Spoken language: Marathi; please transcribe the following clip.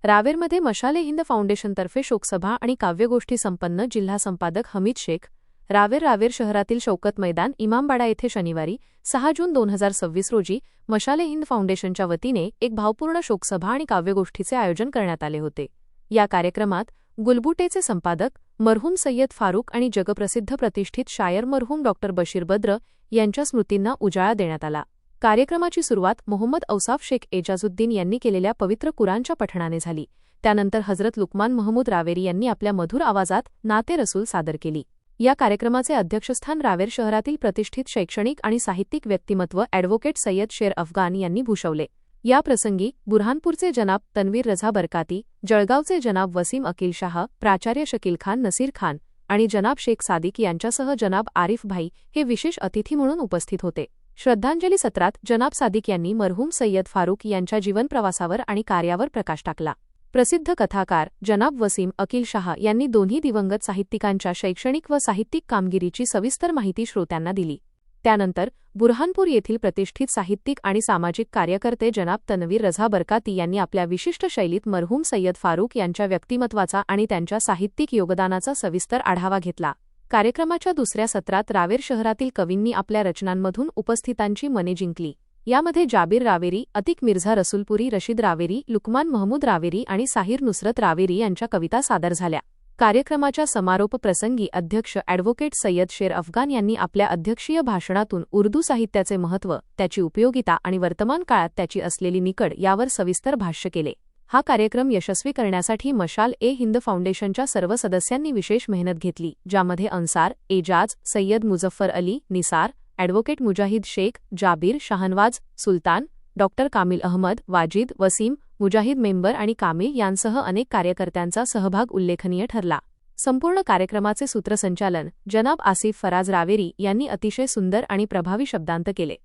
रावेरमध्ये मशाले हिंद फाउंडेशनतर्फे शोकसभा आणि काव्यगोष्ठी संपन्न. जिल्हा संपादक हमीद शेख. रावेर शहरातील शौकत मैदान इमामबाडा येथे शनिवारी 6 जून 2026 रोजी मशाले हिंद फाउंडेशनच्या वतीने एक भावपूर्ण शोकसभा आणि काव्यगोष्ठीचे आयोजन करण्यात आले होते. या कार्यक्रमात गुलबुटेचे संपादक मरहूम सय्यद फारूक आणि जगप्रसिद्ध प्रतिष्ठित शायर मरहूम डॉ. बशीर बद्र यांच्या स्मृतींना उजाळा देण्यात आला. कार्यक्रमाची सुरुवात मोहम्मद औसाफ शेख एजाजुद्दीन यांनी केलेल्या पवित्र कुराणच्या पठणाने झाली. त्यानंतर हजरत लुकमान महमूद रावेरी यांनी आपल्या मधुर आवाजात नाते रसूल सादर केली. या कार्यक्रमाचे अध्यक्षस्थान रावेर शहरातील प्रतिष्ठित शैक्षणिक आणि साहित्यिक व्यक्तिमत्व ॲडव्होकेट सय्यद शेर अफगान यांनी भूषवले. या प्रसंगी बुरहानपूरचे जनाब तन्वीर रझा बरकाती, जळगावचे जनाब वसीम अकील शाह, प्राचार्य शकील खान नसीर खान आणि जनाब शेख सादिक यांच्यासह जनाब आरिफ भाई हे विशेष अतिथी म्हणून उपस्थित होते. श्रद्धांजली सत्रात जनाब सादिक यांनी मरहूम सय्यद फारूक यांच्या जीवनप्रवासावर आणि कार्यावर प्रकाश टाकला. प्रसिद्ध कथाकार जनाब वसीम अकील शाह यांनी दोन्ही दिवंगत साहित्यिकांच्या शैक्षणिक व साहित्यिक कामगिरीची सविस्तर माहिती श्रोत्यांना दिली. त्यानंतर बुरहानपूर येथील प्रतिष्ठित साहित्यिक आणि सामाजिक कार्यकर्ते जनाब तन्वीर रझा बरकाती यांनी आपल्या विशिष्ट शैलीत मरहूम सय्यद फारूक यांच्या व्यक्तिमत्वाचा आणि त्यांच्या साहित्यिक योगदानाचा सविस्तर आढावा घेतला. कार्यक्रमाच्या दुसऱ्या सत्रात रावेर शहरातील कवींनी आपल्या रचनांमधून उपस्थितांची मने जिंकली. यामध्ये जाबीर रावेरी, अतिक मिर्झा रसूलपुरी, रशीद रावेरी, लुकमान महमूद रावेरी आणि साहिर नुसरत रावेरी यांच्या कविता सादर झाल्या. कार्यक्रमाच्या समारोप प्रसंगी अध्यक्ष ॲडव्होकेट सय्यद शेर अफगान यांनी आपल्या अध्यक्षीय भाषणातून उर्दू साहित्याचे महत्त्व, त्याची उपयोगिता आणि वर्तमान काळात त्याची असलेली निकड यावर सविस्तर भाष्य केले. हा कार्यक्रम यशस्वी करण्यासाठी मशाल-ए-हिंद फाउंडेशनच्या सर्व सदस्यांनी विशेष मेहनत घेतली, ज्यामध्ये अन्सार, एजाज, सय्यद मुझफ्फर अली, निसार, ॲडव्होकेट मुजाहिद शेख, जाबीर, शाहनवाज, सुलतान, डॉ. कामिल अहमद, वाजिद, वसीम, मुजाहिद मेंबर आणि कामिल यांसह अनेक कार्यकर्त्यांचा सहभाग उल्लेखनीय ठरला. संपूर्ण कार्यक्रमाचे सूत्रसंचालन जनाब आसिफ फराज रावेरी यांनी अतिशय सुंदर आणि प्रभावी शब्दांत केले.